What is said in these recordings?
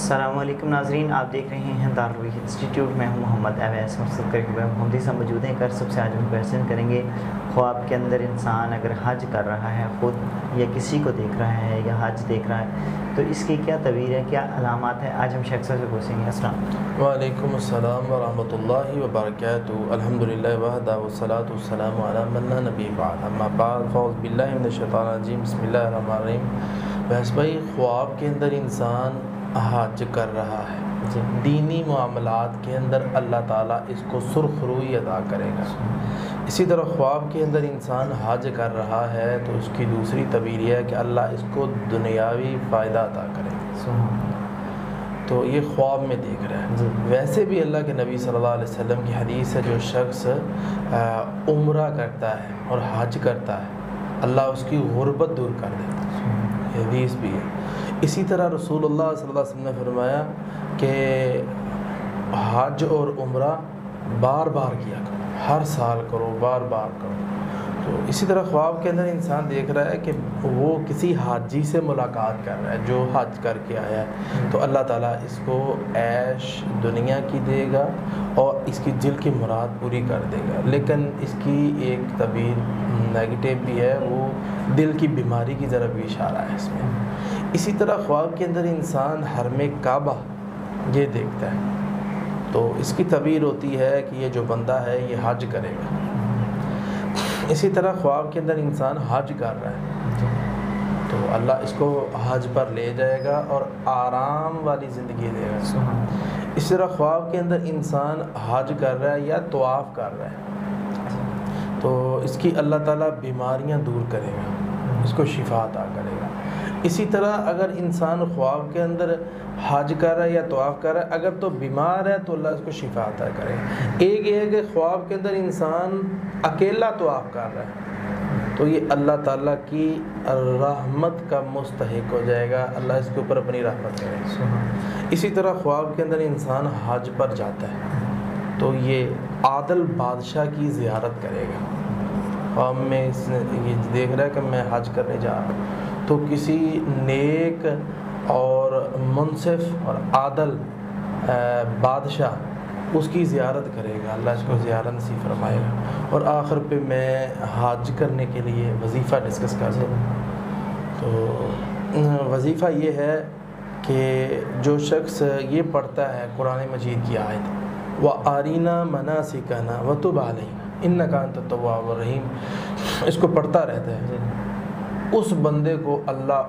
السلام علیکم ناظرین، آپ دیکھ رہے ہیں دارالعلوم انسٹیٹیوٹ. میں ہوں محمد اویس محمدی سے موجود ہیں. کر سب سے آج ہم کویشچن کریں گے، خواب کے اندر انسان اگر حج کر رہا ہے خود یا کسی کو دیکھ رہا ہے یا حج دیکھ رہا ہے تو اس کی کیا تعبیر ہے، کیا علامات ہیں؟ آج ہم شخص سے پوچھیں گے. السلام وعلیکم السلام ورحمۃ اللہ وبرکاتہ. الحمدللہ وحدہ والصلاۃ والسلام علی من لا نبی بعد. اما بعد فاعوذ باللہ من الشیطان الرجیم. بسم اللہ الرحمن الرحیم. بس بھائی، خواب کے اندر انسان حج کر رہا ہے، دینی معاملات کے اندر اللہ تعالیٰ اس کو سرخ روئی عطا کرے گا. اسی طرح خواب کے اندر انسان حج کر رہا ہے تو اس کی دوسری تعبیر یہ ہے کہ اللہ اس کو دنیاوی فائدہ عطا کرے گا. تو یہ خواب میں دیکھ رہا ہے. ویسے بھی اللہ کے نبی صلی اللہ علیہ وسلم کی حدیث ہے، جو شخص عمرہ کرتا ہے اور حج کرتا ہے اللہ اس کی غربت دور کر دیتا ہے. یہ حدیث بھی ہے. اسی طرح رسول اللہ صلی اللہ علیہ وسلم نے فرمایا کہ حج اور عمرہ بار بار کیا کرو، ہر سال کرو، بار بار کرو. تو اسی طرح خواب کے اندر انسان دیکھ رہا ہے کہ وہ کسی حاجی سے ملاقات کر رہا ہے جو حج کر کے آیا ہے، تو اللہ تعالیٰ اس کو عیش دنیا کی دے گا اور اس کی دل کی مراد پوری کر دے گا. لیکن اس کی ایک تعبیر نیگیٹو بھی ہے، وہ دل کی بیماری کی طرف بھی اشارہ ہے اس میں. اسی طرح خواب کے اندر انسان حرم کعبہ یہ دیکھتا ہے تو اس کی تعبیر ہوتی ہے کہ یہ جو بندہ ہے یہ حج کرے گا. اسی طرح خواب کے اندر انسان حج کر رہا ہے تو اللہ اس کو حج پر لے جائے گا اور آرام والی زندگی دے گا. اس طرح خواب کے اندر انسان حج کر رہا ہے یا طواف کر رہا ہے تو اس کی اللہ تعالیٰ بیماریاں دور کرے گا، اس کو شفا عطا کرے گا. اسی طرح اگر انسان خواب کے اندر حج کر رہا ہے یا طواف کر رہا ہے، اگر تو بیمار ہے تو اللہ اس کو شفا عطا کرے. ایک یہ ہے کہ خواب کے اندر انسان اکیلا طواف کر رہا ہے تو یہ اللہ تعالیٰ کی رحمت کا مستحق ہو جائے گا، اللہ اس کے اوپر اپنی رحمت کرے گا. اسی طرح خواب کے اندر انسان حج پر جاتا ہے تو یہ عادل بادشاہ کی زیارت کرے گا. خواب میں اس نے یہ دیکھ رہا ہے کہ میں حج کرنے جا رہا ہوں تو کسی نیک اور منصف اور عادل بادشاہ اس کی زیارت کرے گا، اللہ اس کو زیارت نصیب فرمائے گا. اور آخر پہ میں حج کرنے کے لیے وظیفہ ڈسکس کرتا ہوں. تو وظیفہ یہ ہے کہ جو شخص یہ پڑھتا ہے قرآن مجید کی آیت وَأَرِنَا مَنَاسِكَنَا وَتُبْ عَلَيْنَا إِنَّكَ أَنْتَ التَّوَّابُ الرَّحِيمُ، اس کو پڑھتا رہتا ہے، اس بندے کو اللہ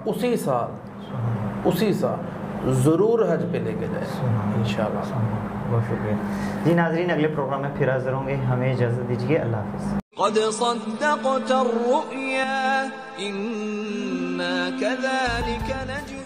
اسی سال ضرور حج پہ لے کے جائے انشاءاللہ. بہت شکریہ جی. ناظرین، اگلے پروگرام میں پھر حاضر ہوں گے. ہمیں اجازت دیجیے. اللہ حافظ. قد صدقت الرؤيا إنا كذلك نجزي